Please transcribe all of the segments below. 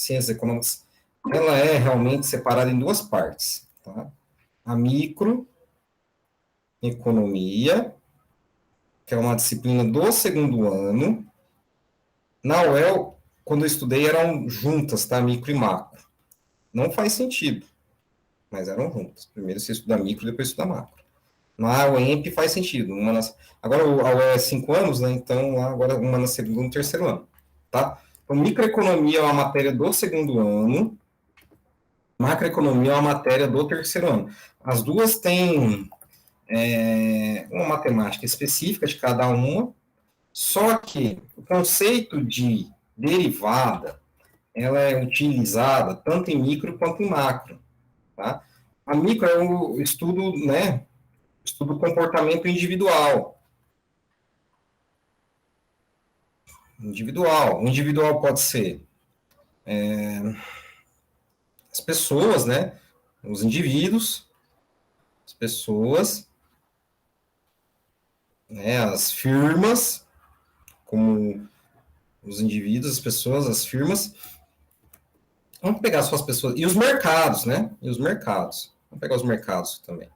ciências econômicas, ela é realmente separada em duas partes, tá? A microeconomia, que é uma disciplina do segundo ano. Na UEL, quando eu estudei, eram juntas, tá? Micro e macro. Não faz sentido, mas eram juntas. Primeiro você estuda micro, depois estuda macro. Na UEMP faz sentido. Agora a UEL é 5 anos, né? Então agora uma na segundo e no terceiro ano, tá? Então, microeconomia é uma matéria do segundo ano, macroeconomia é uma matéria do terceiro ano. As duas têm uma matemática específica de cada uma, só que o conceito de derivada, ela é utilizada tanto em micro quanto em macro, tá? A micro é o estudo, né, estudo do comportamento individual. O individual pode ser as pessoas, né, os indivíduos, as pessoas, né, as firmas, como os indivíduos, as pessoas, as firmas. Vamos pegar só as pessoas. E os mercados, né? E os mercados. Vamos pegar os mercados também.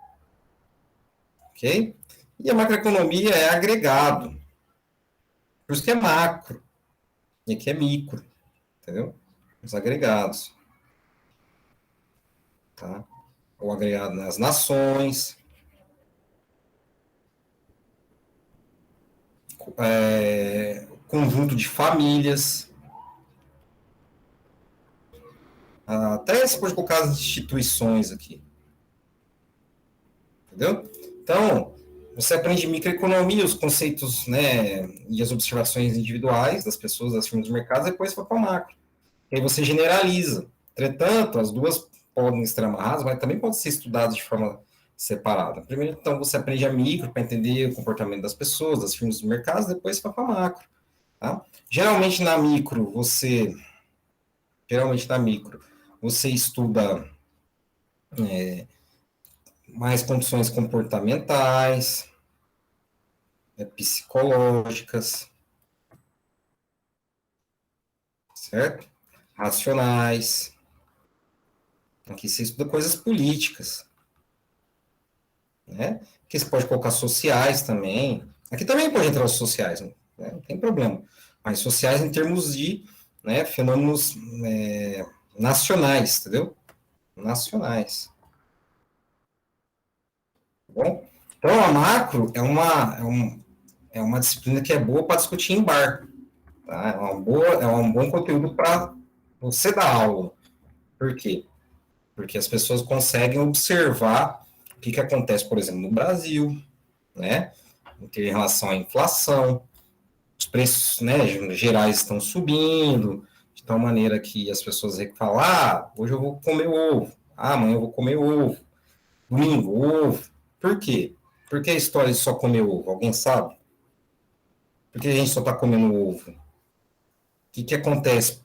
Ok? E a macroeconomia é agregado. Por isso que é macro. E aqui é micro. Entendeu? Os agregados. Tá? O agregado nas nações. Conjunto de famílias. Até você pode colocar as instituições aqui. Entendeu? Então, você aprende microeconomia, os conceitos, né, e as observações individuais das pessoas, das firmas do mercado, depois vai para o macro. E aí você generaliza. Entretanto, as duas podem estar amarradas, mas também podem ser estudadas de forma separada. Primeiro, então, você aprende a micro para entender o comportamento das pessoas, das firmas do mercado, depois você vai para a macro. Tá? Geralmente na micro, você estuda mais condições comportamentais, psicológicas, certo? Racionais. Aqui você estuda coisas políticas, né? Aqui você pode colocar sociais também. Aqui também pode entrar os sociais, né? Não tem problema. Mas sociais em termos de, né, fenômenos nacionais, entendeu? Nacionais. Tá bom? Então, a macro é uma disciplina que é boa para discutir em bar. Tá? É um bom conteúdo para você dar aula. Por quê? Porque as pessoas conseguem observar o que acontece, por exemplo, no Brasil, né? Em relação à inflação, os preços, né, gerais estão subindo, de tal maneira que as pessoas falam, hoje eu vou comer ovo, amanhã eu vou comer ovo, domingo, ovo. Por quê? Por que a história de só comer ovo? Alguém sabe? Por que a gente só está comendo ovo? O que acontece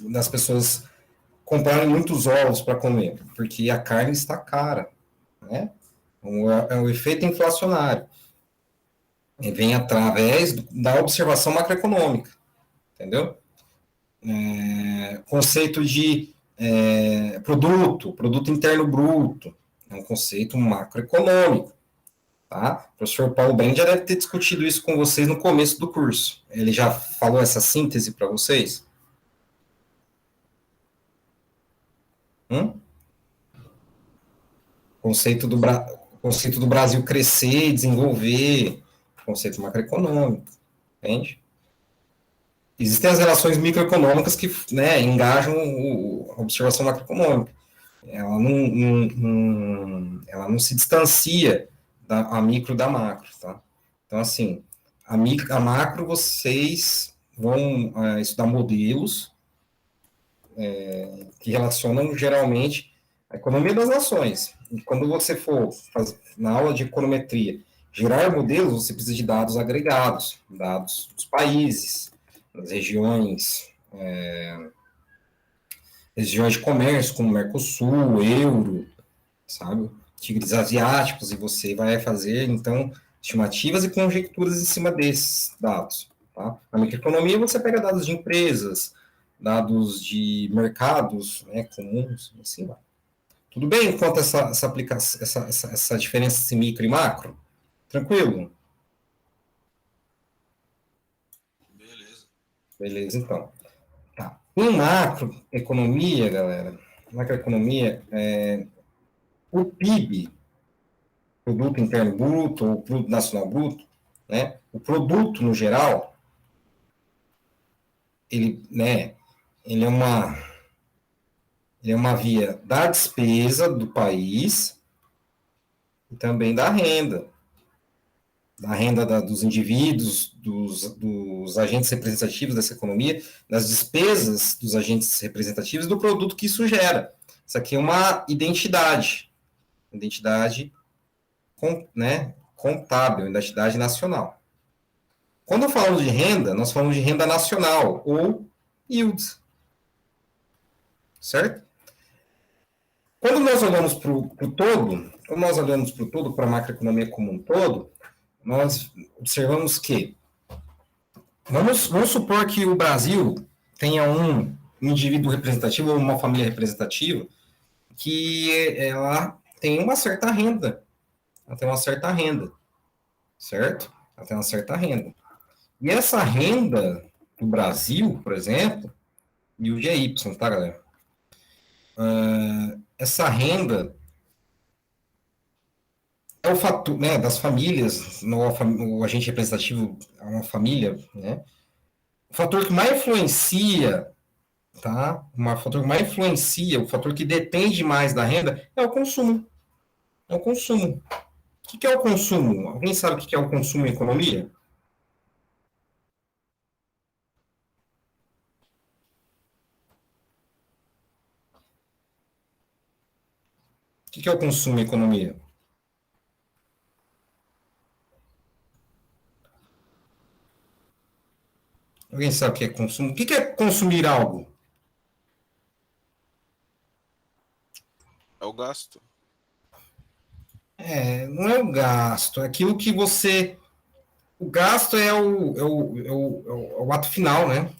das pessoas comprarem muitos ovos para comer? Porque a carne está cara, né? É um efeito inflacionário. E vem através da observação macroeconômica, entendeu? Conceito de produto interno bruto, é um conceito macroeconômico, tá? O professor Paulo Brand já deve ter discutido isso com vocês no começo do curso. Ele já falou essa síntese para vocês? Conceito conceito do Brasil crescer, desenvolver, conceito macroeconômico, entende? Existem as relações microeconômicas que, né, engajam a observação macroeconômica. Ela não se distancia a micro da macro, tá? Então, assim, a macro vocês vão estudar modelos que relacionam geralmente a economia das nações. E quando você for na aula de econometria gerar modelos, você precisa de dados agregados, dados dos países, das regiões de comércio, como Mercosul, Euro, sabe? Tigres asiáticos, e você vai fazer, então, estimativas e conjecturas em cima desses dados. Tá? Na microeconomia, você pega dados de empresas, dados de mercados, né, comuns, assim vai. Tudo bem quanto a essa aplicação, essa diferença de micro e macro? Tranquilo? Beleza. Beleza, então. Tá. Em macroeconomia, galera, macroeconomia, o PIB, Produto Interno Bruto, ou Produto Nacional Bruto, né, o produto no geral, né, ele é uma, ele é uma via da despesa do país e também da renda dos indivíduos, dos agentes representativos dessa economia, das despesas dos agentes representativos e do produto que isso gera. Isso aqui é uma identidade né, contábil, identidade nacional. Quando falamos de renda, nós falamos de renda nacional, ou yields, certo? Quando nós olhamos para o todo, quando nós olhamos para o todo, para a macroeconomia como um todo, nós observamos que, vamos supor que o Brasil tenha um indivíduo representativo ou uma família representativa que ela tem uma certa renda, ela tem uma certa renda, certo? Ela tem uma certa renda. E essa renda do Brasil, por exemplo, e o GY, tá, galera? Essa renda é o fator, né, das famílias, o agente representativo é uma família, né? O fator que mais influencia, tá? O fator que mais influencia, o fator que depende mais da renda é o consumo. É o consumo. O que é o consumo? Alguém sabe o que é o consumo em economia? O que é o consumo em economia? Alguém sabe o que é consumo? O que é consumir algo? É o gasto. Não é o gasto, é aquilo que você. O gasto é o ato final, né?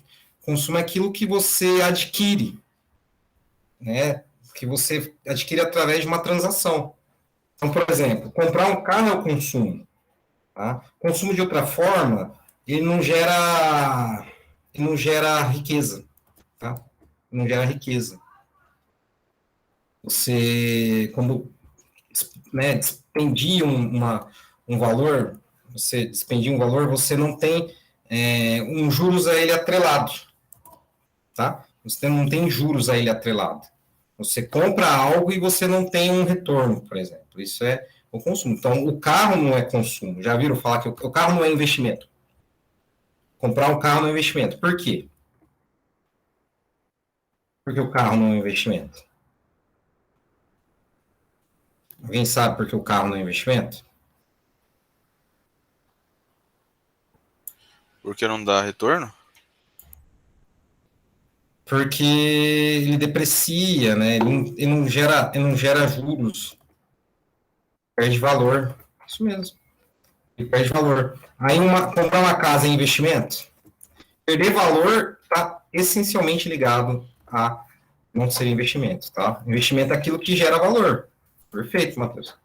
Consumo é aquilo que você adquire, né? Que você adquire através de uma transação. Então, por exemplo, comprar um carro é o consumo. Tá? Consumo de outra forma, ele não gera riqueza. Tá? Não gera riqueza. Você, quando, né, despendia um valor, você não tem um juros a ele atrelado, tá? Você não tem juros a ele atrelado. Você compra algo e você não tem um retorno, por exemplo. Isso é o consumo. Então, o carro não é consumo. Já viram falar que o carro não é investimento? Comprar um carro não é investimento. Por quê? Porque o carro não é investimento. Alguém sabe por que o carro não é investimento? Porque não dá retorno? Porque ele deprecia, né? Ele não gera juros, perde valor. Isso mesmo. Ele perde valor. Aí comprar uma casa é investimento? Perder valor está essencialmente ligado a não ser investimento, tá? Investimento é aquilo que gera valor. Perfeito, Matheus.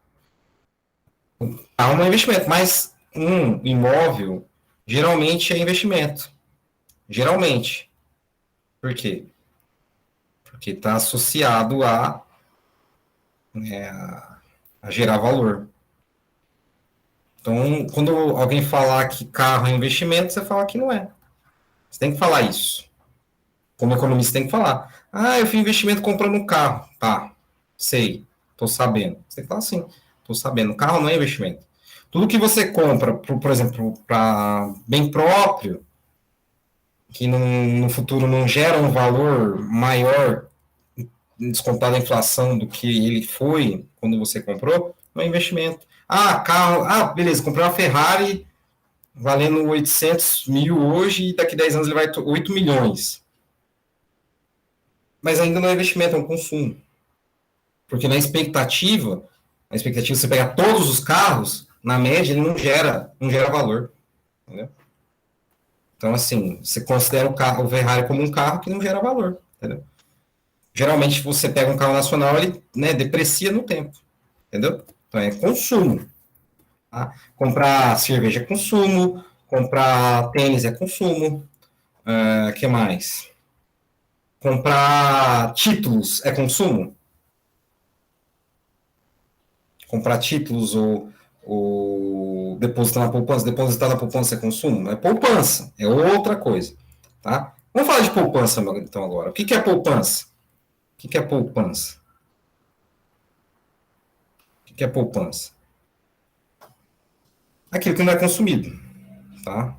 Há um investimento, mas um imóvel geralmente é investimento. Geralmente. Por quê? Porque está associado a gerar valor. Então, quando alguém falar que carro é investimento, você fala que não é. Você tem que falar isso. Como economista, tem que falar. Ah, eu fiz investimento comprando um carro. Tá, sei, tô sabendo. Você tem que falar assim, tô sabendo. Carro não é investimento. Tudo que você compra, por exemplo, para bem próprio, que no futuro não gera um valor maior, descontado a inflação do que ele foi quando você comprou, não é investimento. Ah, carro, beleza, comprei uma Ferrari valendo 800 mil hoje e daqui a 10 anos ele vai 8 milhões. Mas ainda não é investimento, é um consumo. Porque na expectativa você pegar todos os carros, na média ele não gera valor. Entendeu? Então, assim, você considera o Ferrari como um carro que não gera valor, entendeu? Geralmente, você pega um carro nacional, ele, né, deprecia no tempo, entendeu? Então, é consumo. Tá? Comprar cerveja é consumo, comprar tênis é consumo. Que mais? Comprar títulos é consumo? Comprar títulos ou depositar na poupança? Depositar na poupança é consumo? É poupança, é outra coisa. Tá? Vamos falar de poupança, então, agora. O que é poupança? O que é poupança? O que é poupança? Aquilo que não é consumido. Tá?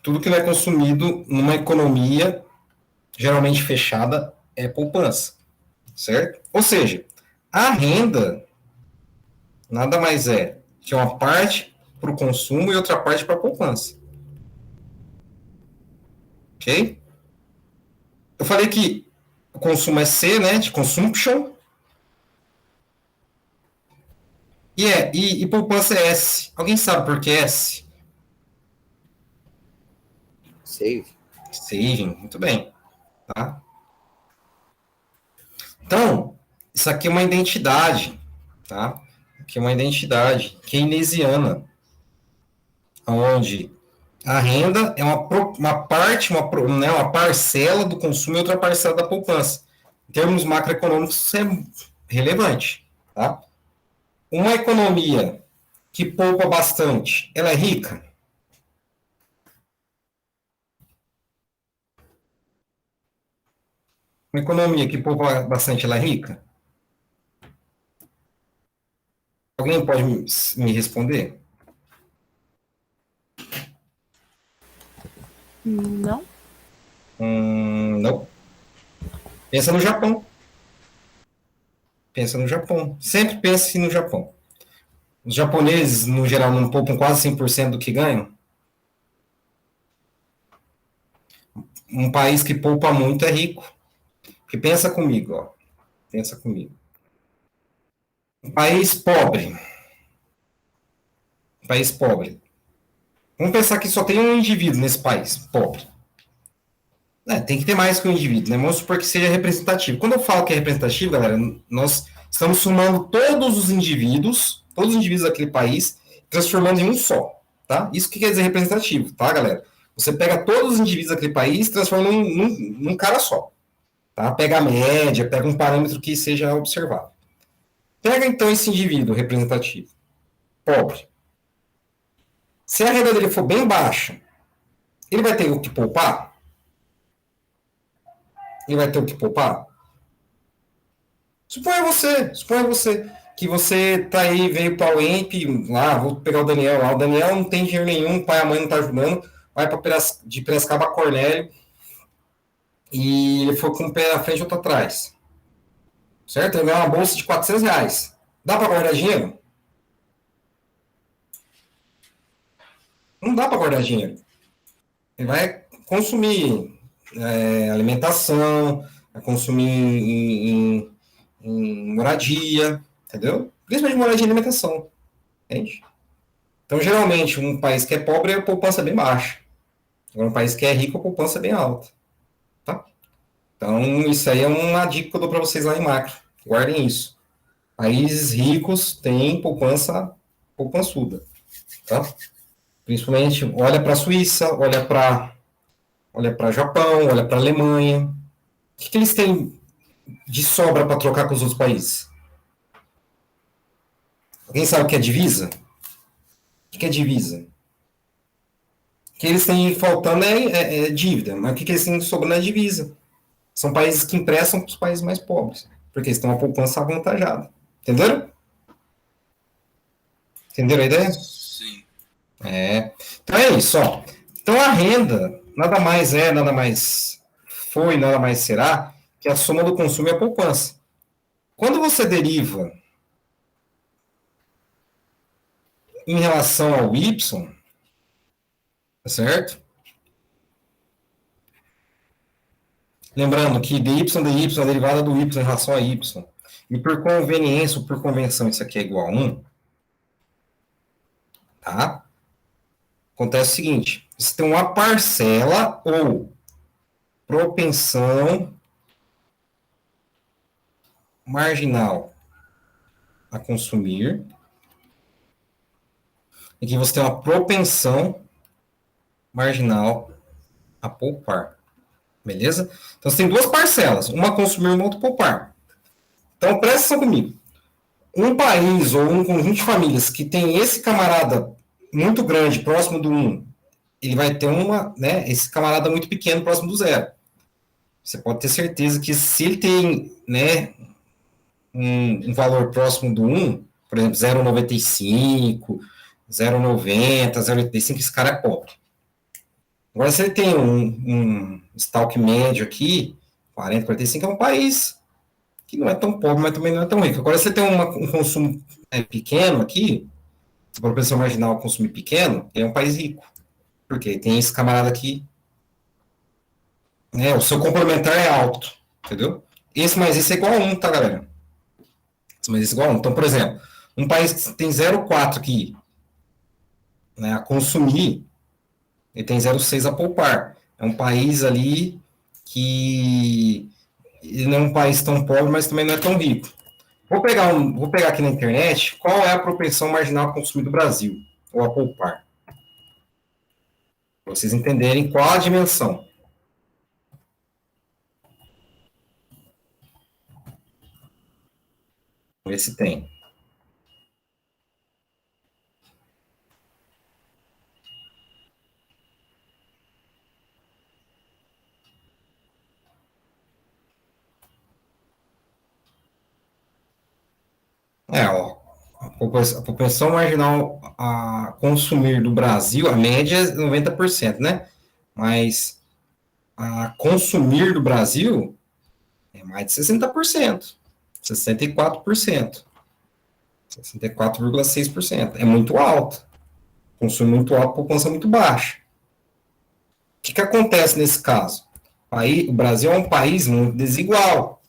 Tudo que não é consumido numa economia geralmente fechada é poupança. Certo? Ou seja, a renda nada mais é que uma parte para o consumo e outra parte para a poupança. Ok? Eu falei que o consumo é C, né? De consumption. E poupança é S. Alguém sabe por que S? Save. Saving, muito bem. Tá? Então, isso aqui é uma identidade. Tá? Aqui é uma identidade keynesiana, onde a renda é uma parte, né, uma parcela do consumo e outra parcela da poupança. Em termos macroeconômicos, isso é relevante. Tá? Uma economia que poupa bastante, ela é rica? Uma economia que poupa bastante, ela é rica? Alguém pode me responder? Não? Não. Pensa no Japão. Pensa no Japão. Sempre pense no Japão. Os japoneses, no geral, não poupam quase 100% do que ganham. Um país que poupa muito é rico. Porque pensa comigo, ó. Pensa comigo. Um país pobre. Um país pobre. Vamos pensar que só tem um indivíduo nesse país, pobre. Tem que ter mais que um indivíduo, né? Vamos supor que seja representativo. Quando eu falo que é representativo, galera, nós estamos somando todos os indivíduos daquele país, transformando em um só, tá? Isso que quer dizer representativo, tá, galera? Você pega todos os indivíduos daquele país e transforma num cara só, tá? Pega a média, pega um parâmetro que seja observado. Pega, então, esse indivíduo representativo, pobre. Se a renda dele for bem baixa, ele vai ter o que poupar? Ele vai ter o que poupar? Suponha você que você tá aí, veio para o EMP, lá, vou pegar o Daniel lá. O Daniel não tem dinheiro nenhum, o pai e a mãe não tá ajudando, vai de Piracicaba a Cornélio e ele foi com um pé na frente e outro atrás. Certo? Ele ganhou uma bolsa de R$ 400. Dá para guardar dinheiro? Não dá para guardar dinheiro. Ele vai consumir alimentação, vai consumir em moradia, entendeu? Principalmente moradia e alimentação, entende? Então, geralmente, um país que é pobre, a poupança é bem baixa. Agora, um país que é rico, a poupança é bem alta, tá? Então, isso aí é uma dica que eu dou para vocês lá em macro. Guardem isso. Países ricos têm poupançuda, tá? Principalmente, olha para a Suíça, olha para Japão, olha para a Alemanha. O que eles têm de sobra para trocar com os outros países? Alguém sabe o que é divisa? O que é divisa? O que eles têm faltando é dívida, mas o que eles têm sobrando é divisa. São países que emprestam para os países mais pobres, porque eles têm uma poupança avantajada. Entenderam? Entenderam a ideia? Sim. Então é isso, ó. Então a renda nada mais foi, nada mais será que a soma do consumo e a poupança. Quando você deriva em relação ao Y, tá certo? Lembrando que dy é derivada do y em relação a y. E por conveniência ou por convenção isso aqui é igual a 1. Tá? acontece o seguinte, você tem uma parcela ou propensão marginal a consumir, e que você tem uma propensão marginal a poupar. Beleza? Então, você tem duas parcelas, uma a consumir e uma outra a poupar. Então, presta atenção comigo. Um país ou um conjunto de famílias que tem esse camarada muito grande, próximo do 1, ele vai ter esse camarada muito pequeno, próximo do 0. Você pode ter certeza que se ele tem, um valor próximo do 1, por exemplo, 0,95, 0,90, 0,85, esse cara é pobre. Agora, se ele tem um estoque médio aqui, 40, 45, é um país que não é tão pobre, mas também não é tão rico. Agora, se você tem um consumo pequeno aqui, a propensão marginal a consumir pequeno, é um país rico. Porque tem esse camarada aqui, o seu complementar é alto, entendeu? Esse mais esse é igual a 1, tá, galera? Esse mais esse é igual a 1. Então, por exemplo, um país que tem 0,4 aqui, a consumir, ele tem 0,6 a poupar. É um país ali que ele não é um país tão pobre, mas também não é tão rico. Vou pegar aqui na internet qual é a propensão marginal a consumir do Brasil, ou a poupar. Para vocês entenderem qual a dimensão. Vamos ver se tem. Ó, a propensão marginal a consumir do Brasil, a média é 90%, né? Mas a consumir do Brasil é mais de 60%, 64%, 64,6%. É muito alto. Consumo muito alto, poupança muito baixa. O que acontece nesse caso? O Brasil é um país muito desigual,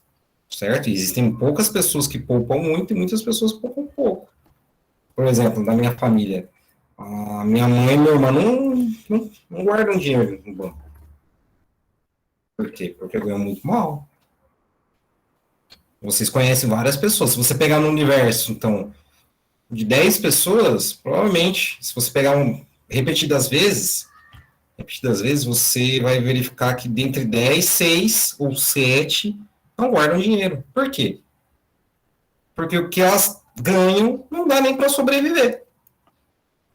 certo? Existem poucas pessoas que poupam muito e muitas pessoas que poupam pouco. Por exemplo, na minha família, a minha mãe e meu irmão não guardam dinheiro no banco. Por quê? Porque ganham muito mal. Vocês conhecem várias pessoas. Se você pegar no universo, então, de 10 pessoas, provavelmente, se você pegar repetidas vezes, você vai verificar que dentre 10, 6 ou 7 não guardam dinheiro. Por quê? Porque o que elas ganham não dá nem para sobreviver.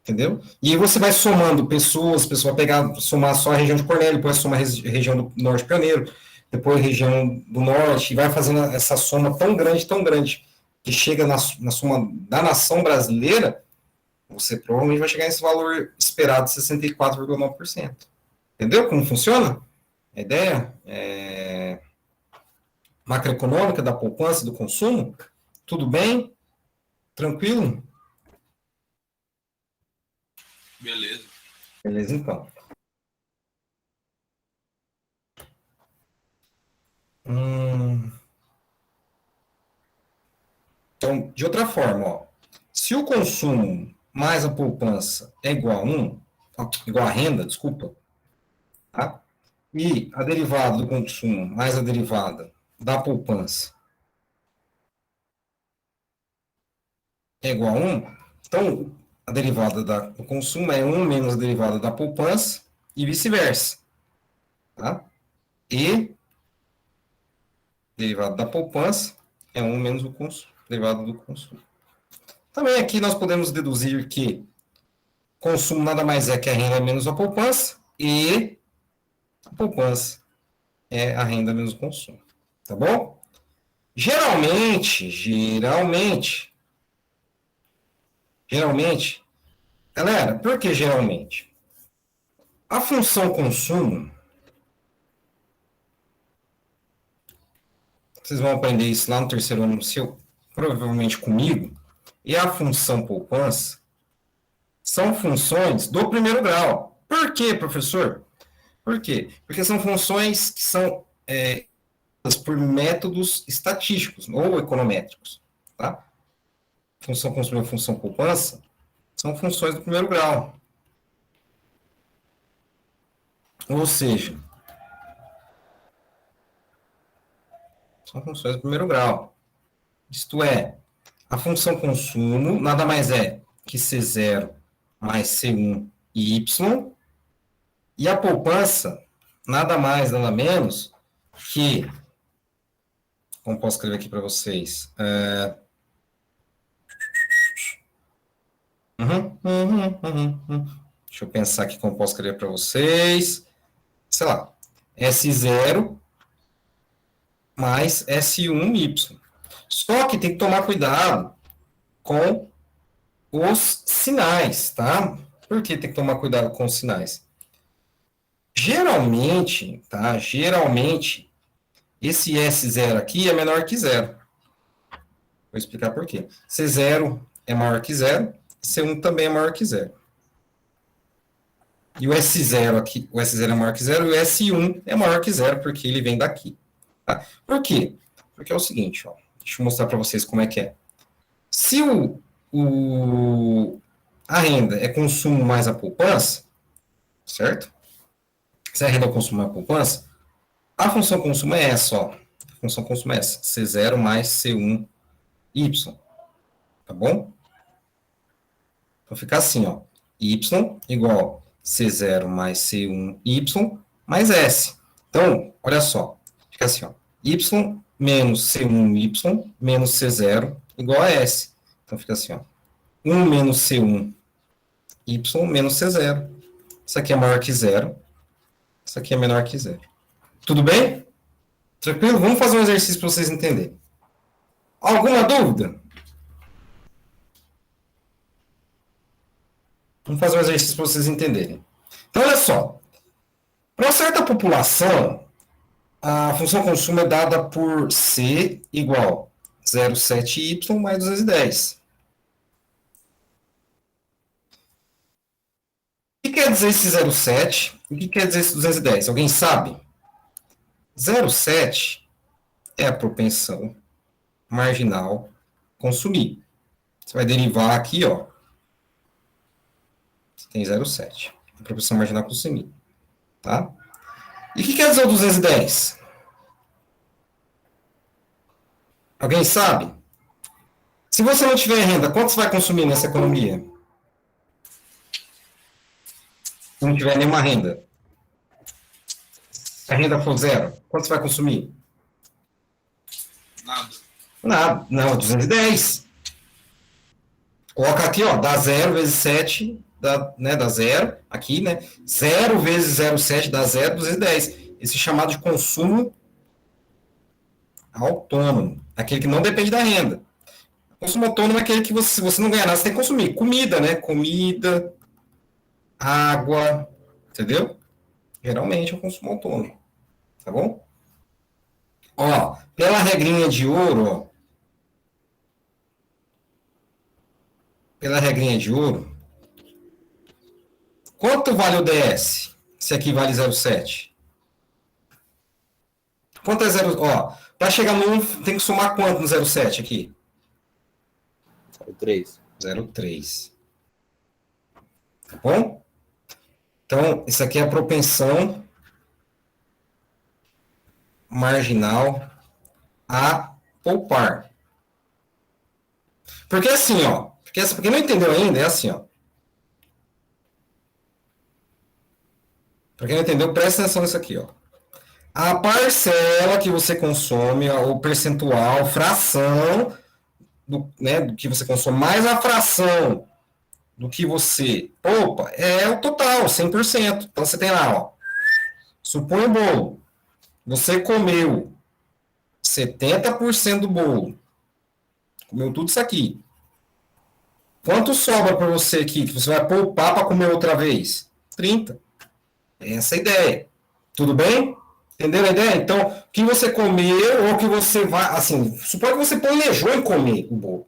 Entendeu? E aí você vai somando pessoas, a pessoa vai somar só a região de Cornélio, depois somar a região do Norte Pioneiro, depois a região do Norte, e vai fazendo essa soma tão grande, que chega na soma da nação brasileira, você provavelmente vai chegar nesse valor esperado de 64,9%. Entendeu como funciona? A ideia macroeconômica da poupança, do consumo? Tudo bem? Tranquilo? Beleza. Beleza, então. Então, de outra forma, se o consumo mais a poupança é igual a renda, desculpa, tá? E a derivada do consumo mais a derivada da poupança é igual a 1, então a derivada do consumo é 1 menos a derivada da poupança e vice-versa. Tá? E derivada da poupança é 1 menos o consumo, derivada do consumo. Também aqui nós podemos deduzir que consumo nada mais é que a renda menos a poupança e a poupança é a renda menos o consumo. Tá bom? Geralmente, galera, por que geralmente? A função consumo, vocês vão aprender isso lá no terceiro ano seu, provavelmente comigo, e a função poupança são funções do primeiro grau. Por quê, professor? Por quê? Porque são funções que são por métodos estatísticos ou econométricos. Tá? Função consumo e função poupança são funções do primeiro grau. Ou seja, são funções do primeiro grau. Isto é, a função consumo nada mais é que C0 mais C1 e Y, e a poupança nada mais, nada menos que, como posso escrever aqui para vocês? Deixa eu pensar aqui como posso escrever para vocês. Sei lá, S0 mais S1Y. Só que tem que tomar cuidado com os sinais, tá? Por que tem que tomar cuidado com os sinais? Geralmente, tá? Geralmente, esse S0 aqui é menor que zero. Vou explicar por quê. C0 é maior que zero, C1 também é maior que zero. E o S0 aqui, o S0 é maior que zero, e o S1 é maior que zero, porque ele vem daqui. Tá? Por quê? Porque é o seguinte, ó, deixa eu mostrar para vocês como é que é. Se a renda é consumo mais a poupança, certo? Se a renda é consumo mais a poupança, a função consumo é essa, ó. A função consumo é essa, C0 mais C1Y. Tá bom? Então fica assim, ó. Y igual C0 mais C1Y mais S. Então, olha só. Fica assim, ó. Y menos C1Y menos C0 igual a S. Então fica assim, ó. 1 menos C1 Y menos C0. Isso aqui é maior que zero. Isso aqui é menor que zero. Tudo bem? Tranquilo? Vamos fazer um exercício para vocês entenderem. Alguma dúvida? Vamos fazer um exercício para vocês entenderem. Então, olha só. Para uma certa população, a função consumo é dada por C igual 0,7Y mais 210. O que quer dizer esse 0,7? O que quer dizer esse 210? Alguém sabe? 0,7 é a propensão marginal consumir. Você vai derivar aqui, ó. Você tem 0,7. A propensão marginal consumir. Tá? E o que quer dizer o 210? Alguém sabe? Se você não tiver renda, quanto você vai consumir nessa economia? Se não tiver nenhuma renda. Se a renda for zero, quanto você vai consumir? Nada. Nada. Não, 210. Coloca aqui, ó, dá 0 vezes 7, dá 0, aqui, né? 0 vezes 0,7 dá 0, 210. Esse é chamado de consumo autônomo. Aquele que não depende da renda. Consumo autônomo é aquele que se você não ganhar nada, você tem que consumir. Comida, né? Comida, água, entendeu? Geralmente é o consumo autônomo. Tá bom? Ó, pela regrinha de ouro, ó. Pela regrinha de ouro, quanto vale o DS? Se aqui vale 0,7. Quanto é 0? Ó, para chegar no 1, tem que somar quanto no 0,7 aqui? 0,3. 0,3. Tá bom? Então, isso aqui é a propensão marginal a poupar. Porque assim, ó, porque não entendeu ainda, é assim, ó. Para quem não entendeu, presta atenção nisso aqui, ó. A parcela que você consome, o percentual, fração do que você consome, mais a fração do que você poupa, é o total, 100%. Então você tem lá, ó. Supõe o bolo. Você comeu 70% do bolo. Comeu tudo isso aqui. Quanto sobra para você aqui que você vai poupar para comer outra vez? 30. Essa é a ideia. Tudo bem? Entendeu a ideia? Então, o que você comeu ou o que você vai... Assim, suponha que você planejou em comer o bolo.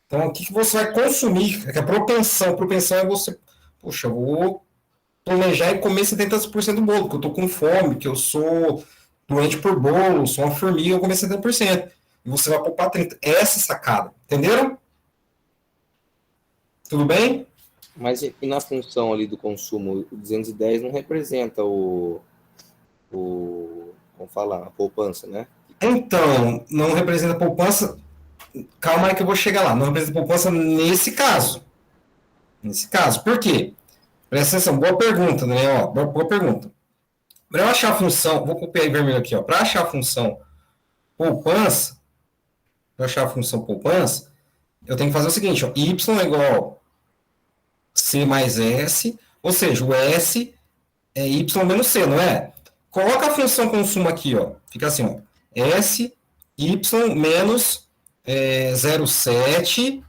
Então, o que você vai consumir? A propensão é você... Poxa, eu vou planejar em comer 70% do bolo, porque eu estou com fome, que eu sou doente por bolo, sou uma formiga, eu vou comer 70%. E você vai poupar 30%. Essa é a sacada. Entenderam? Tudo bem? Mas e na função ali do consumo, o 210 não representa vamos falar, a poupança, né? Então, não representa poupança. Calma aí que eu vou chegar lá. Não representa poupança nesse caso. Nesse caso. Por quê? Presta atenção. Boa pergunta, Daniel. Boa pergunta. Para eu achar a função, vou copiar em vermelho aqui, ó. Para achar a função poupança, para achar a função poupança, eu tenho que fazer o seguinte, ó. Y é igual C mais S, ou seja, o S é Y menos C, não é? Coloca a função consumo aqui, ó. Fica assim, ó. S, Y menos 0,7,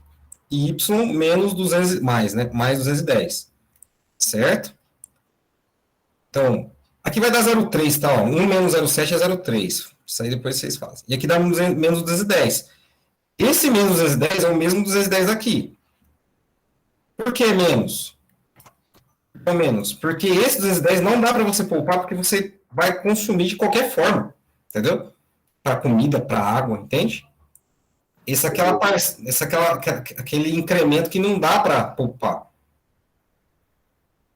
Y menos 200, mais, né? Mais 210. Certo? Então, aqui vai dar 0,3, tá? Ó. 1 menos 0,7 é 0,3. Isso aí depois vocês fazem. E aqui dá menos 210. Esse menos 210 é o mesmo 210 aqui. Por que menos? Ou menos? Porque esse 210 não dá para você poupar, porque você vai consumir de qualquer forma. Entendeu? Para comida, para água, entende? Esse é aquele incremento que não dá para poupar.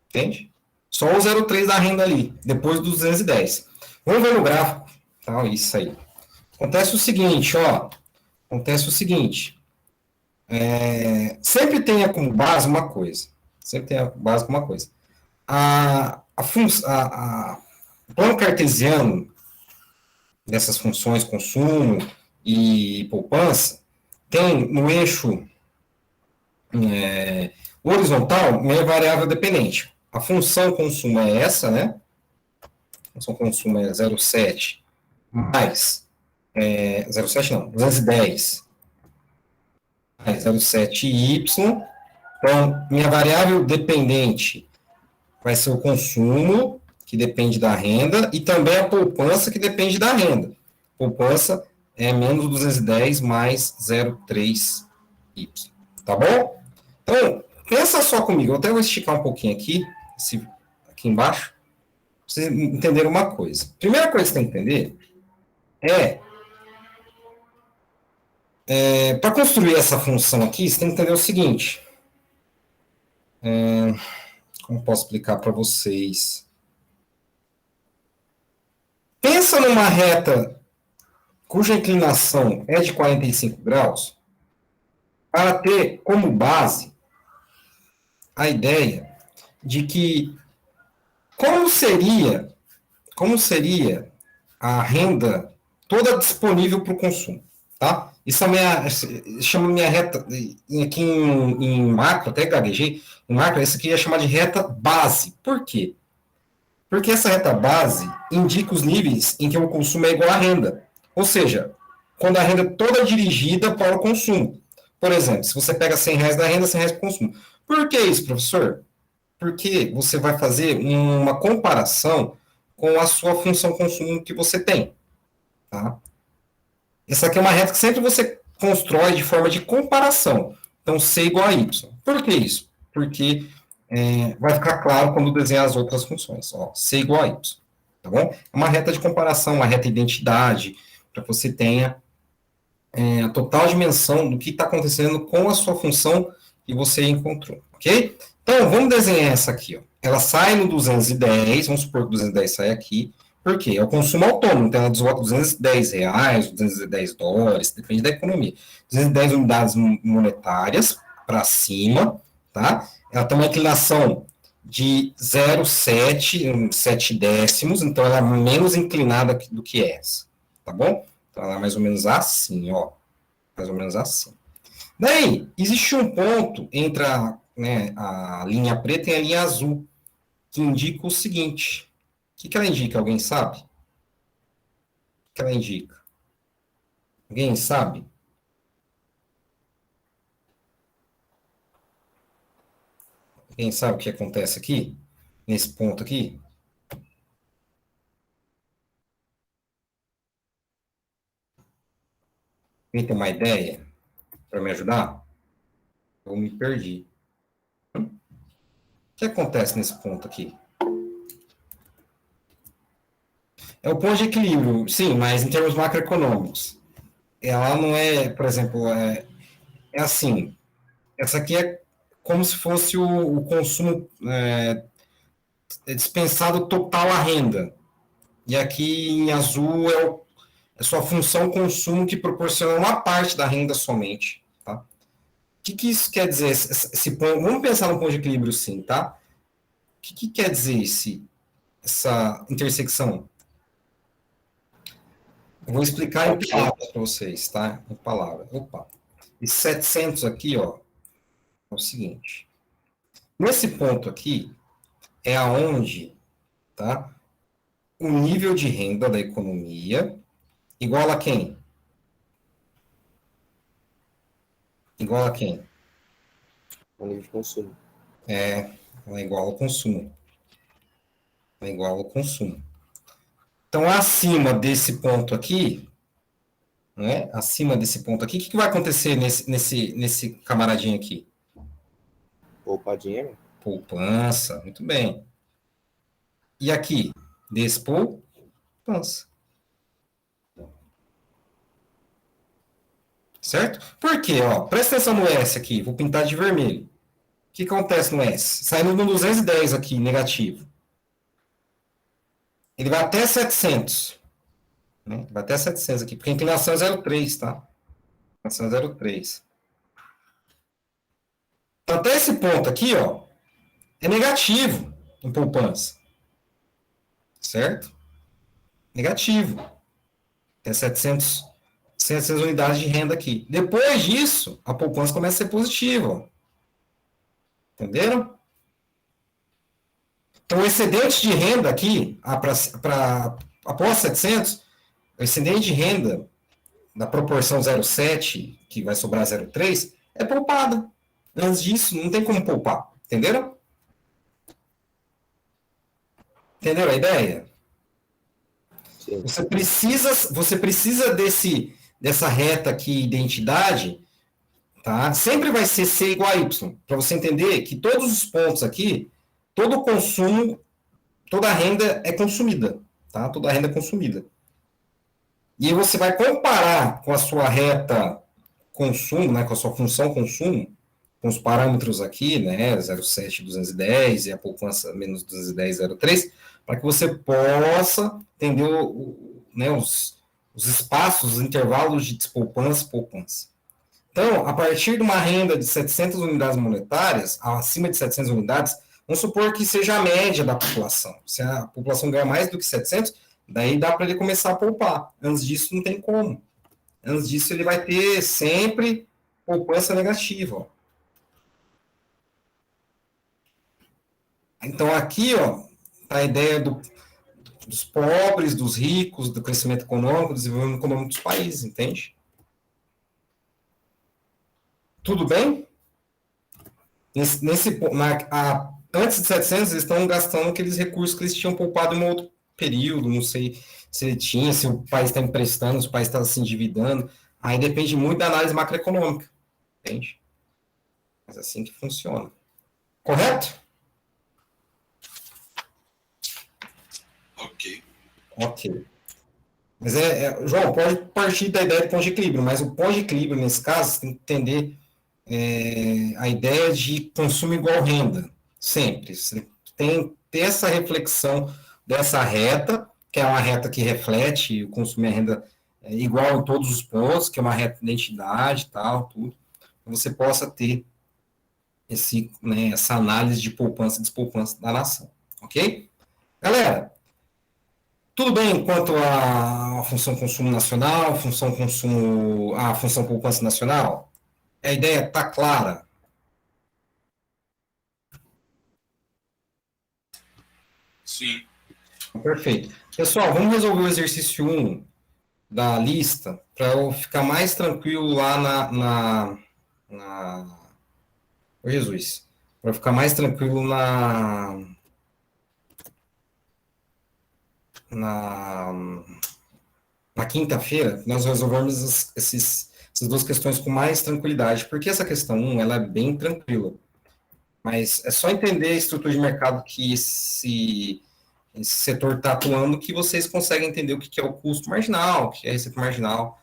Entende? Só o 0,3 da renda ali, depois dos 210. Vamos ver no gráfico. Tá, isso aí. Acontece o seguinte, ó. Acontece o seguinte. Sempre tenha como base uma coisa. Sempre tenha como base uma coisa. O plano cartesiano dessas funções consumo e poupança tem no eixo horizontal uma variável dependente. A função consumo é essa, né? A função consumo é 0,7 mais 0,7 não, 210 mais 0,7y. Então, minha variável dependente vai ser o consumo, que depende da renda, e também a poupança, que depende da renda. Poupança é menos 210 mais 0,3y. Tá bom? Então, pensa só comigo. Eu até vou esticar um pouquinho aqui, aqui embaixo, para vocês entenderem uma coisa. Primeira coisa que você tem que entender para construir essa função aqui, você tem que entender o seguinte. Como posso explicar para vocês? Pensa numa reta cuja inclinação é de 45 graus, para ter como base a ideia de que como seria a renda toda disponível para o consumo, tá? Isso chama minha reta, aqui em macro, até gaguejei, em macro, isso aqui é chamar de reta base. Por quê? Porque essa reta base indica os níveis em que o consumo é igual à renda. Ou seja, quando a renda é toda dirigida para o consumo. Por exemplo, se você pega R$100 da renda, R$100 para o consumo. Por que isso, professor? Porque você vai fazer uma comparação com a sua função consumo que você tem. Tá? Essa aqui é uma reta que sempre você constrói de forma de comparação. Então, C igual a Y. Por que isso? Porque vai ficar claro quando desenhar as outras funções. Ó, C igual a Y. Tá bom? É uma reta de comparação, uma reta de identidade, para que você tenha a total dimensão do que está acontecendo com a sua função que você encontrou. Ok? Então, vamos desenhar essa aqui. Ó. Ela sai no 210, vamos supor que o 210 sai aqui. Por quê? É o consumo autônomo, então ela desloca R$210, $210, depende da economia. 210 unidades monetárias para cima, tá? Ela tem uma inclinação de 0,7, 7 décimos, então ela é menos inclinada do que essa, tá bom? Então ela é mais ou menos assim, ó. Mais ou menos assim. Daí, existe um ponto entre a linha preta e a linha azul, que indica o seguinte. O que ela indica? Alguém sabe? O que ela indica? Alguém sabe? Alguém sabe o que acontece aqui? Nesse ponto aqui? Alguém tem uma ideia para me ajudar? Eu me perdi. O que acontece nesse ponto aqui? É o ponto de equilíbrio, sim, mas em termos macroeconômicos. Ela não é, por exemplo, é assim, essa aqui é como se fosse o consumo dispensado total à renda. E aqui em azul é sua função consumo que proporciona uma parte da renda somente. Tá? O que isso quer dizer? Vamos pensar no ponto de equilíbrio sim, tá? O que quer dizer essa intersecção? Eu vou explicar em palavras para vocês, tá? Em palavras. Opa. E 700 aqui, ó, é o seguinte. Nesse ponto aqui é aonde, tá? O nível de renda da economia igual a quem? Igual a quem? O nível de consumo. Ela é igual ao consumo. É igual ao consumo. Então, acima desse ponto aqui, né? Acima desse ponto aqui, o que vai acontecer nesse camaradinho aqui? Poupar dinheiro? Poupança, muito bem. E aqui? Despoupança. Certo? Por quê? Ó, presta atenção no S aqui, vou pintar de vermelho. O que acontece no S? Saindo no 210 aqui, negativo. Ele vai até 700. Né? Vai até 700 aqui, porque a inclinação é 0,3, tá? A inclinação é 0,3. Então, até esse ponto aqui, ó, é negativo em poupança. Certo? Negativo. Tem 700 unidades de renda aqui. Depois disso, a poupança começa a ser positiva. Ó. Entenderam? Então, o excedente de renda aqui, após 700, o excedente de renda da proporção 0,7, que vai sobrar 0,3, é poupada. Antes disso, não tem como poupar. Entenderam? Entenderam a ideia? Sim. Você precisa dessa reta aqui, identidade, tá? Sempre vai ser C igual a Y, para você entender que todos os pontos aqui, todo o consumo, toda a renda é consumida, tá? Toda a renda é consumida. E aí você vai comparar com a sua reta consumo, né, com a sua função consumo, com os parâmetros aqui, né, 0,7, 210 e a poupança menos 210, 0,3, para que você possa entender né, os espaços, os intervalos de despoupança e poupança. Então, a partir de uma renda de 700 unidades monetárias, acima de 700 unidades, vamos supor que seja a média da população. Se a população ganhar mais do que 700, daí dá para ele começar a poupar. Antes disso, não tem como. Antes disso, ele vai ter sempre poupança negativa. Ó. Então, aqui, ó, a ideia dos pobres, dos ricos, do crescimento econômico, do desenvolvimento econômico dos países, entende? Tudo bem? Antes de 700, eles estão gastando aqueles recursos que eles tinham poupado em um outro período, não sei se ele tinha, se o país está emprestando, se o país está se endividando. Aí depende muito da análise macroeconômica, entende? Mas é assim que funciona. Correto? Ok. Mas João, pode partir da ideia do ponto de equilíbrio, mas o ponto de equilíbrio, nesse caso, você tem que entender a ideia de consumo igual renda, sempre. Você tem que ter essa reflexão dessa reta, que é uma reta que reflete o consumo e a renda igual em todos os pontos, que é uma reta de identidade e tal, tudo. Você possa ter essa análise de poupança e despoupança da nação, ok? Galera, tudo bem quanto à função consumo nacional, a função poupança nacional? A ideia está clara? Sim. Perfeito. Pessoal, vamos resolver o exercício 1 da lista para eu ficar mais tranquilo lá Ô, Jesus. Para ficar mais tranquilo na quinta-feira, nós resolvemos essas duas questões com mais tranquilidade, porque essa questão 1, ela é bem tranquila. Mas é só entender a estrutura de mercado que esse setor está atuando que vocês conseguem entender o que é o custo marginal, o que é a receita marginal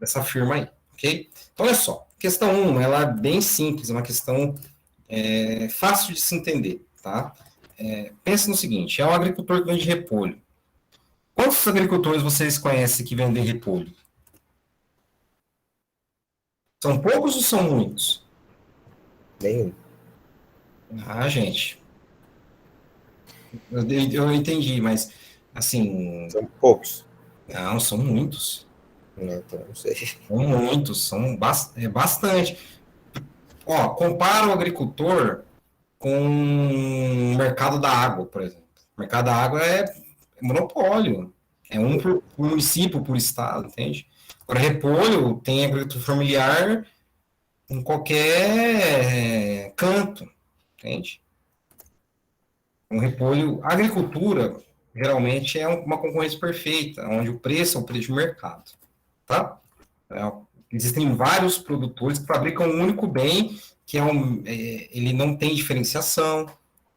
dessa firma aí, ok? Então, olha só, questão 1, ela é bem simples, é uma questão fácil de se entender, tá? Pensa no seguinte, é um agricultor que vende repolho. Quantos agricultores vocês conhecem que vendem repolho? São poucos ou são muitos? Nenhum. Ah, gente, eu entendi, mas, assim, São poucos. não, são muitos. Então, não sei. São muitos, bastante. Ó, compara o agricultor com o mercado da água, por exemplo. O mercado da água é monopólio. É um por município, por estado, entende? Agora, repolho tem agricultura familiar em qualquer canto, entende? Um repolho, a agricultura geralmente é uma concorrência perfeita, onde o preço é o preço de mercado, tá? Existem vários produtores que fabricam um único bem, que ele não tem diferenciação,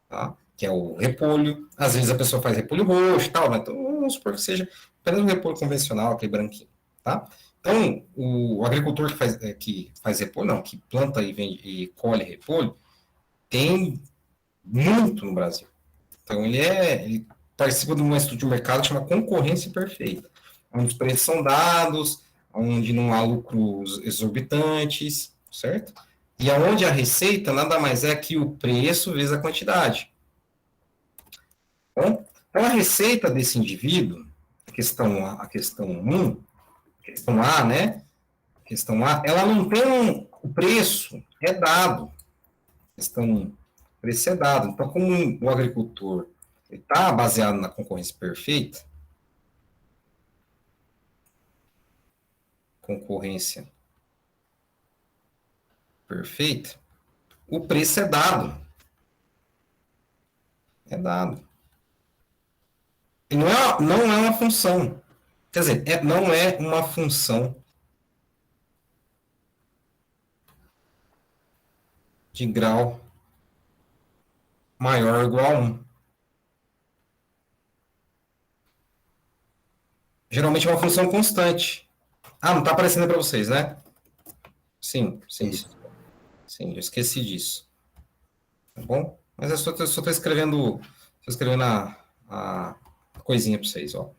tá? Que é o repolho. Às vezes a pessoa faz repolho roxo e tal, mas então, vamos supor que seja apenas um repolho convencional, aquele branquinho, tá? Então, o agricultor que faz repolho, não, que planta e vende e colhe repolho, tem muito no Brasil. Então, ele participa de uma estudo de mercado que chama concorrência perfeita, onde os preços são dados, onde não há lucros exorbitantes, certo? E aonde a receita nada mais é que o preço vezes a quantidade. Então, a receita desse indivíduo, a questão 1, questão A, né? Questão A, ela não tem o preço, é dado. Questão 1, o preço é dado. Então, como o agricultor está baseado na concorrência perfeita, o preço é dado. É dado. E não é uma função. Quer dizer, não é uma função de grau maior ou igual a 1. Geralmente é uma função constante. Ah, não está aparecendo para vocês, né? Sim. Sim, eu esqueci disso. Tá bom? Mas eu só estou escrevendo a coisinha para vocês, ó.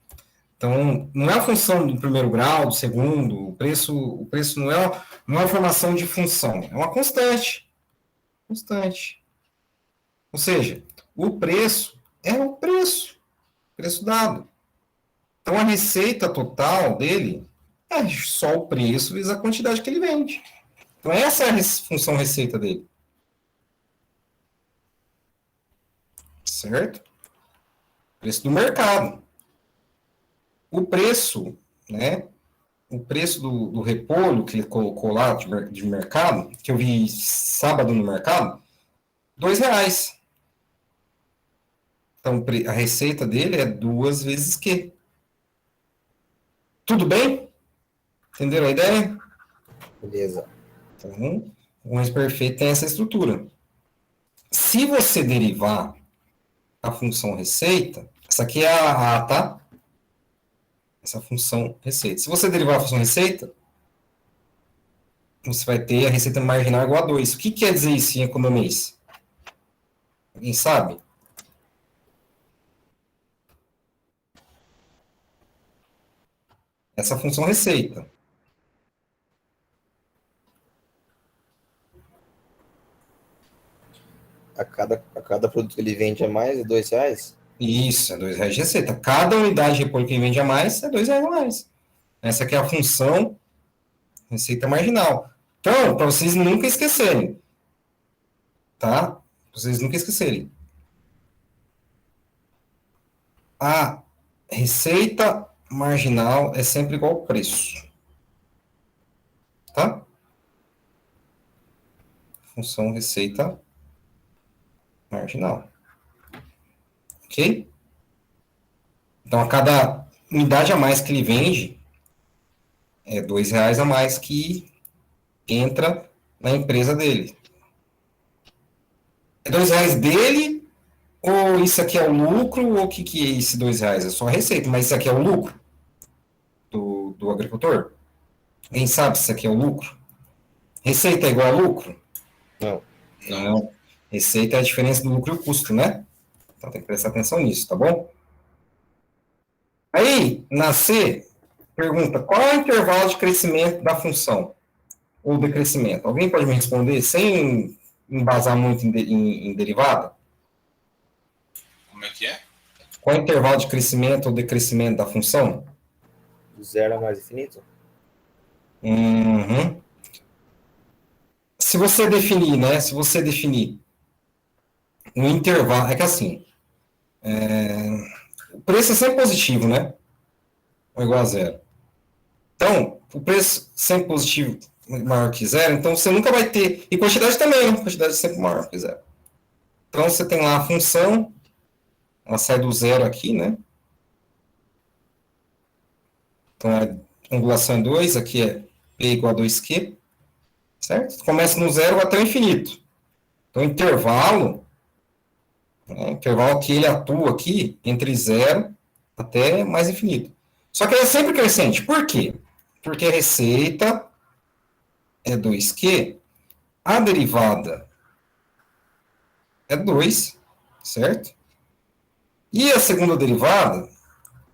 Então, não é a função do primeiro grau, do segundo, o preço não é uma formação de função, é uma constante. Constante. Ou seja, o preço é o preço dado. Então, a receita total dele é só o preço vezes a quantidade que ele vende. Então, essa é a função receita dele. Certo? Preço do mercado. O preço, né? O preço do repolho que ele colocou lá de mercado, que eu vi sábado no mercado, R$ 2. Então, a receita dele é 2 vezes Q. Tudo bem? Entenderam a ideia? Beleza. Então, o mais perfeito tem essa estrutura. Se você derivar a função receita, essa aqui é a A, tá? Essa função receita. Se você derivar a função receita, você vai ter a receita marginal igual a 2. O que quer dizer isso em economês? Alguém sabe? Essa função receita. A cada produto que ele vende a mais é R$ 2? Isso, é R$ 2 de receita. Cada unidade de repolho que vende a mais é R$ 2 a mais. Essa aqui é a função receita marginal. Então, para vocês nunca esquecerem, tá? Pra vocês nunca esquecerem. A receita marginal é sempre igual ao preço. Tá? Função receita marginal. Ok? Então, a cada unidade a mais que ele vende, é R$ 2 a mais que entra na empresa dele. É R$ 2 dele, ou isso aqui é o lucro, ou o que é esse R$ 2? É só a receita, mas isso aqui é o lucro do agricultor? Quem sabe se isso aqui é o lucro? Receita é igual a lucro? Não. Não. Receita é a diferença do lucro e o custo, né? Então tem que prestar atenção nisso, tá bom? Aí, na C, pergunta, qual é o intervalo de crescimento da função? Ou decrescimento? Alguém pode me responder sem embasar muito em derivada? Como é que é? Qual é o intervalo de crescimento ou decrescimento da função? Do zero a mais infinito? Uhum. Se você definir, né? Se você definir um intervalo, é que assim, o preço é sempre positivo, né? Ou igual a zero. Então, o preço sempre positivo maior que zero, então você nunca vai ter. E quantidade também, né? Quantidade é sempre maior que zero. Então você tem lá a função, ela sai do zero aqui, né? Então a angulação é 2, aqui é P igual a 2Q, certo? Começa no zero até o infinito. Então o intervalo, né, o intervalo que ele atua aqui, entre zero até mais infinito. Só que ele é sempre crescente. Por quê? Porque a receita é 2Q, a derivada é 2, certo? E a segunda derivada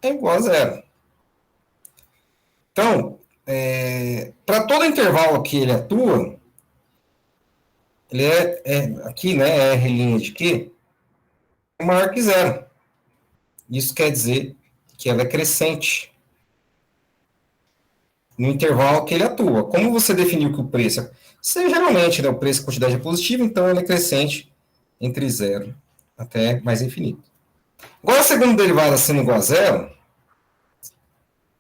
é igual a zero. Então, para todo intervalo que ele atua, ele aqui, né, R' de Q, é maior que zero. Isso quer dizer que ela é crescente no intervalo que ele atua. Como você definiu que o preço... Você, geralmente, né, o preço e a quantidade é positivo, então ele é crescente entre zero até mais infinito. Agora, a segunda derivada sendo igual a zero,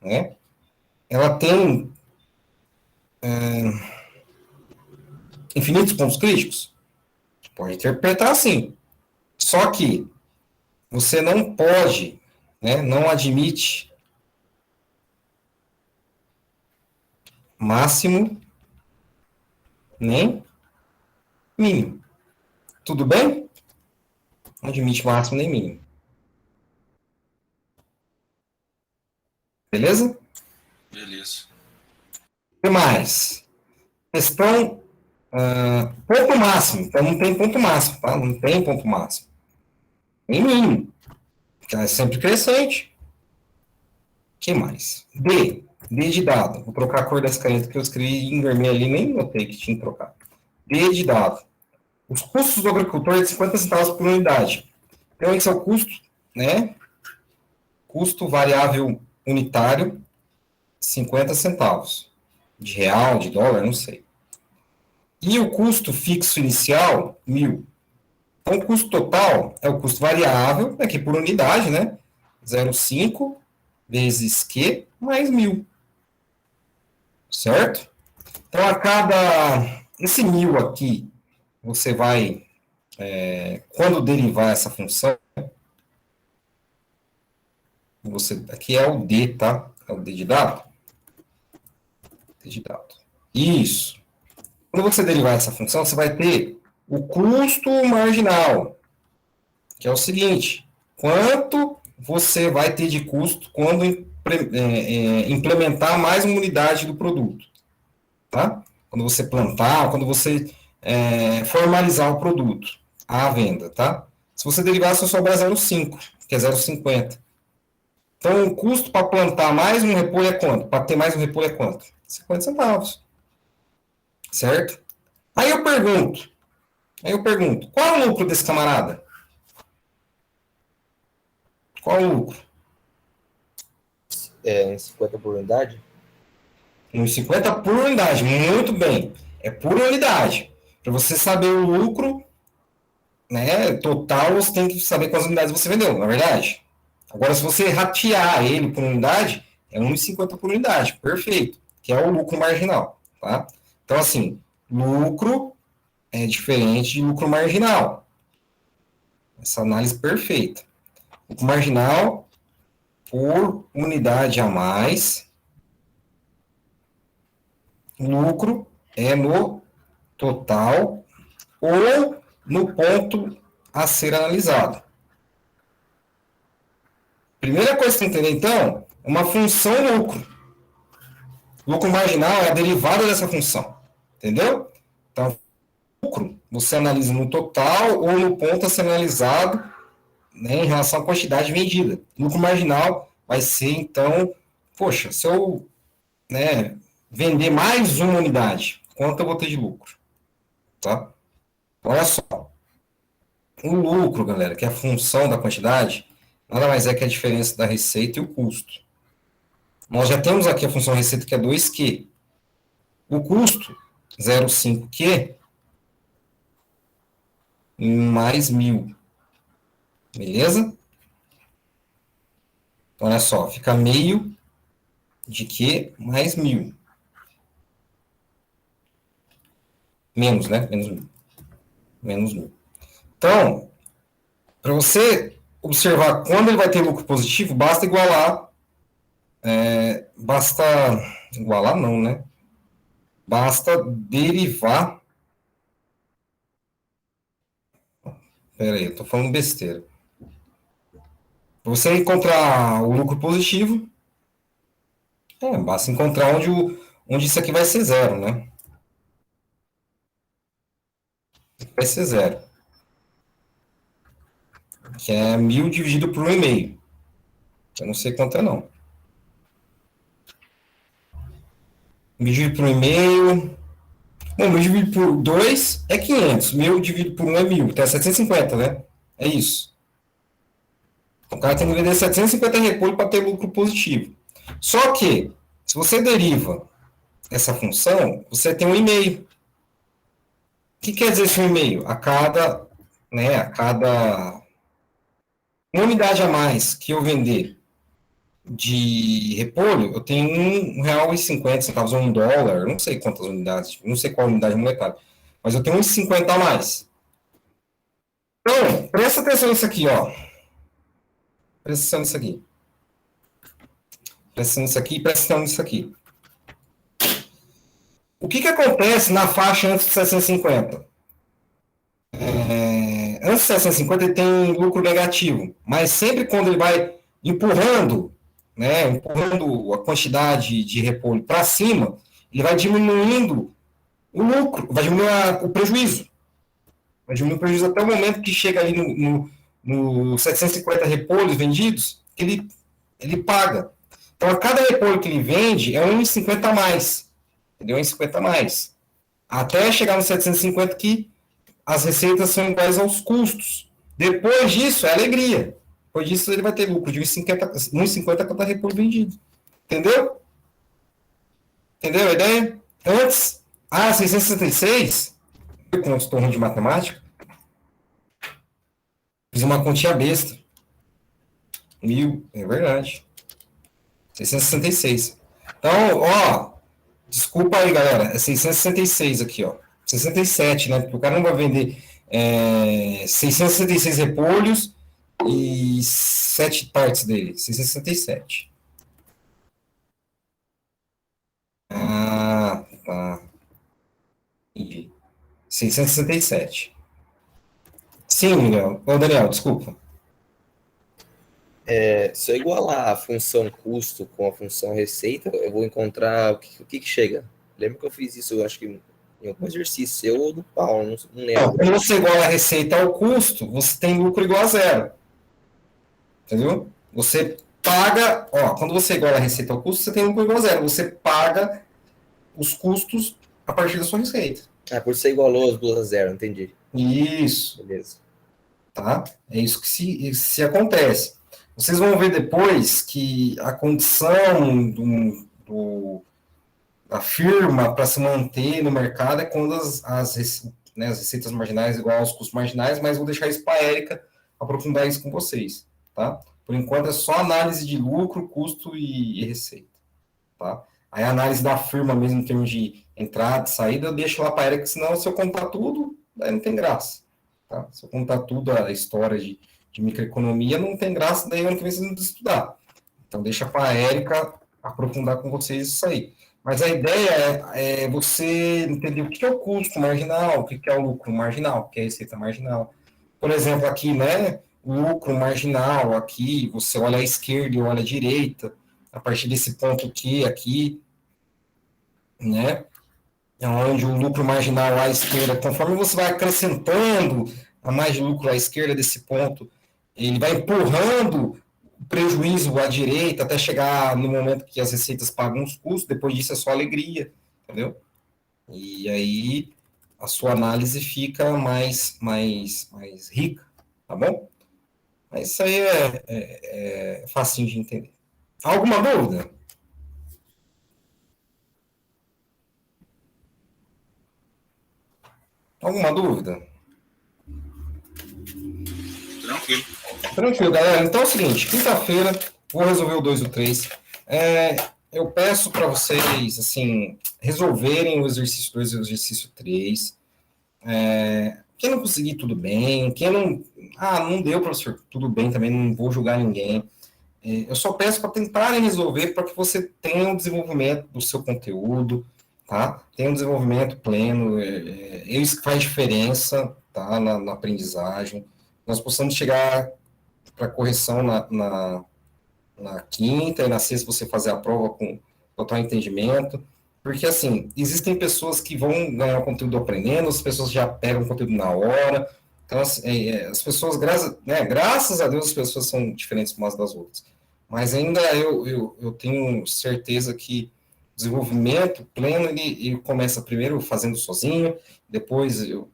né, ela tem infinitos pontos críticos? Pode interpretar assim. Só que você não pode, né, não admite máximo nem mínimo. Tudo bem? Não admite máximo nem mínimo. Beleza? Beleza. O que mais? Questão ponto máximo. Então não tem ponto máximo, tá? Não tem ponto máximo. Nem mínimo. Porque ela é sempre crescente. O que mais? D. D de dado. Vou trocar a cor das canetas que eu escrevi em vermelho ali, nem notei que tinha que trocar. D de dado. Os custos do agricultor é de 50 centavos por unidade. Então, esse é o custo, né? Custo variável unitário, 50 centavos. De real, de dólar, não sei. E o custo fixo inicial, 1.000. Então, o custo total é o custo variável, aqui por unidade, né? 0,5 vezes Q mais 1.000. Certo? Então, a cada... Esse 1.000 aqui, você vai... quando derivar essa função, aqui é o D, tá? É o D de dado. D de dado. Isso. Quando você derivar essa função, você vai ter o custo marginal, que é o seguinte: quanto você vai ter de custo quando implementar mais uma unidade do produto, tá? Quando você plantar, quando você formalizar o produto à venda, tá? Se você derivar, só sobra 0,5, que é 0,50. Então, o custo para plantar mais um repolho é quanto? Para ter mais um repolho é quanto? 50 centavos. Certo? Aí eu pergunto, qual é o lucro desse camarada? Qual é o lucro? Em 50 por unidade? Uns 50 por unidade, muito bem. É por unidade. Para você saber o lucro, né, total, você tem que saber quantas unidades você vendeu, não é verdade? Agora, se você ratear ele por unidade, é 1,50 por unidade, perfeito, que é o lucro marginal, tá? Então, assim, lucro é diferente de lucro marginal. Essa análise perfeita. Lucro marginal por unidade a mais, lucro é no total ou no ponto a ser analisado. Primeira coisa que você tem que entender, então, é uma função lucro. Lucro marginal é a derivada dessa função, entendeu? Então, lucro você analisa no total ou no ponto a ser analisado, né, em relação à quantidade vendida. Lucro marginal vai ser, então, poxa, se eu, né, vender mais uma unidade, quanto eu vou ter de lucro? Tá? Olha só. O lucro, galera, que é a função da quantidade, nada mais é que a diferença da receita e o custo. Nós já temos aqui a função receita que é 2Q. O custo, 0,5Q, mais 1.000. Beleza? Então, olha só, fica meio de Q mais 1.000. Menos, né? Menos 1.000. Menos 1.000. Então, para você observar quando ele vai ter lucro positivo, basta igualar. Basta igualar, não, né? Basta derivar. Pera aí, eu estou falando besteira. Para você encontrar o lucro positivo, basta encontrar onde isso aqui vai ser zero, né? Vai ser zero. Que é 1.000 dividido por 1,5. Eu não sei quanto é, não. 1.000 dividido por 1,5. Bom, 1.000 dividido por 2 é 500. 1.000 dividido por 1 é 1.000. Então é 750, né? É isso. O cara tem que vender 750 repolho para ter lucro positivo. Só que, se você deriva essa função, você tem 1,5. O que quer dizer esse 1,5? A cada uma unidade a mais que eu vender de repolho, eu tenho R$1,50 ou $1, não sei quantas unidades, não sei qual unidade monetária, mas eu tenho R$1,50 a mais. Então, presta atenção nisso aqui, ó. Presta atenção nisso aqui. Presta atenção nisso aqui, presta atenção nisso aqui. O que acontece na faixa antes de 750? Antes de 750 ele tem lucro negativo, mas sempre quando ele vai empurrando, né, empurrando a quantidade de repolho para cima, ele vai diminuindo o lucro, vai diminuir o prejuízo. Vai diminuir o prejuízo até o momento que chega ali no 750 repolhos vendidos, que ele paga. Então, a cada repolho que ele vende é 1,50 a mais. Entendeu? 1,50 a mais. Até chegar no 750 que as receitas são iguais aos custos. Depois disso, é alegria. Depois disso, ele vai ter lucro de 1,50 a cada repolho vendido. Entendeu? Entendeu a ideia? Antes, 666, como eu estou ruim de matemática, fiz uma continha besta. 1.000, é verdade. 666. Então, ó, desculpa aí, galera, é 666 aqui, ó. 67, né? Porque o cara não vai vender 666 repolhos e 7 partes dele. 667. Ah, tá. Entendi. 667. Sim, Miguel. Ô, Daniel, desculpa. Se eu igualar a função custo com a função receita, eu vou encontrar o que chega. Lembra que eu fiz isso, eu acho que em algum exercício seu ou do Paulo, não lembro. Quando você iguala a receita ao custo, você tem lucro igual a zero. Entendeu? Você paga, quando você iguala a receita ao custo, você tem lucro igual a zero. Você paga os custos a partir da sua receita. Por isso você igualou as duas a zero, entendi. Isso. Beleza. Tá? É isso que se acontece. Vocês vão ver depois que a condição da firma para se manter no mercado é quando as receitas marginais igual aos custos marginais, mas vou deixar isso para a Érica aprofundar isso com vocês. Tá? Por enquanto é só análise de lucro, custo e receita. Tá? Aí a análise da firma mesmo em termos de entrada, saída, eu deixo lá para a Érica, senão se eu contar tudo, daí não tem graça. Tá? Se eu contar tudo a história de microeconomia, não tem graça, daí ano que vem vocês não precisam estudar. Então deixa para a Érica aprofundar com vocês isso aí. Mas a ideia é você entender o que é o custo marginal, o que é o lucro marginal, o que é a receita marginal. Por exemplo, aqui, né, o lucro marginal, aqui, você olha à esquerda e olha à direita, a partir desse ponto aqui, né? Onde o lucro marginal à esquerda, conforme você vai acrescentando a margem de lucro à esquerda desse ponto, ele vai empurrando o prejuízo à direita até chegar no momento que as receitas pagam os custos, depois disso é só alegria, entendeu? E aí a sua análise fica mais rica, tá bom? Mas isso aí é facinho de entender. Alguma dúvida? Alguma dúvida? Tranquilo. Tranquilo, galera. Então é o seguinte, quinta-feira, vou resolver o 2 e o 3. Eu peço para vocês, assim, resolverem o exercício 2 e o exercício 3. Quem não conseguir, tudo bem. Quem não... Ah, não deu, professor, tudo bem também, não vou julgar ninguém. Eu só peço para tentarem resolver para que você tenha um desenvolvimento do seu conteúdo, tá? Tenha um desenvolvimento pleno. Isso que faz diferença, tá? Na aprendizagem. Nós possamos chegar para correção na quinta e na sexta você fazer a prova com total entendimento, porque assim, existem pessoas que vão ganhar o conteúdo aprendendo, as pessoas já pegam o conteúdo na hora, então assim, as pessoas, graças a Deus as pessoas são diferentes umas das outras, mas ainda eu tenho certeza que o desenvolvimento pleno, ele começa primeiro fazendo sozinho, depois eu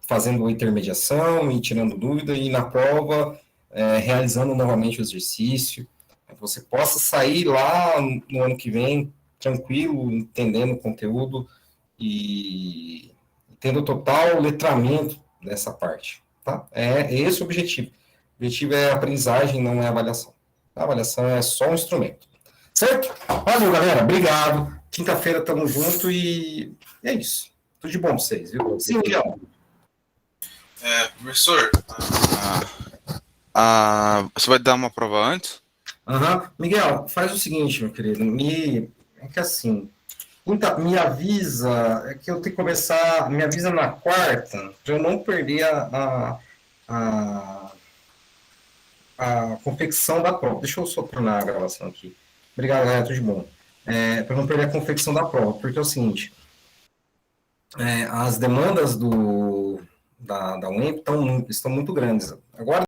fazendo intermediação e tirando dúvida, e na prova realizando novamente o exercício, que você possa sair lá no ano que vem tranquilo, entendendo o conteúdo e tendo total letramento dessa parte. Tá? É esse o objetivo. O objetivo é a aprendizagem, não é a avaliação. A avaliação é só um instrumento. Certo? Valeu, galera. Obrigado. Quinta-feira estamos juntos e é isso. Tudo de bom para vocês, viu? Sim, Miguel. Professor, você vai dar uma prova antes? Miguel, faz o seguinte, meu querido. É que assim, me avisa, é que eu tenho que começar, me avisa na quarta, para eu não perder a, a confecção da prova. Deixa eu só tornar a gravação aqui. Obrigado, galera, tudo de bom. Para não perder a confecção da prova, porque é o seguinte, as demandas da UEMP estão muito grandes. Agora,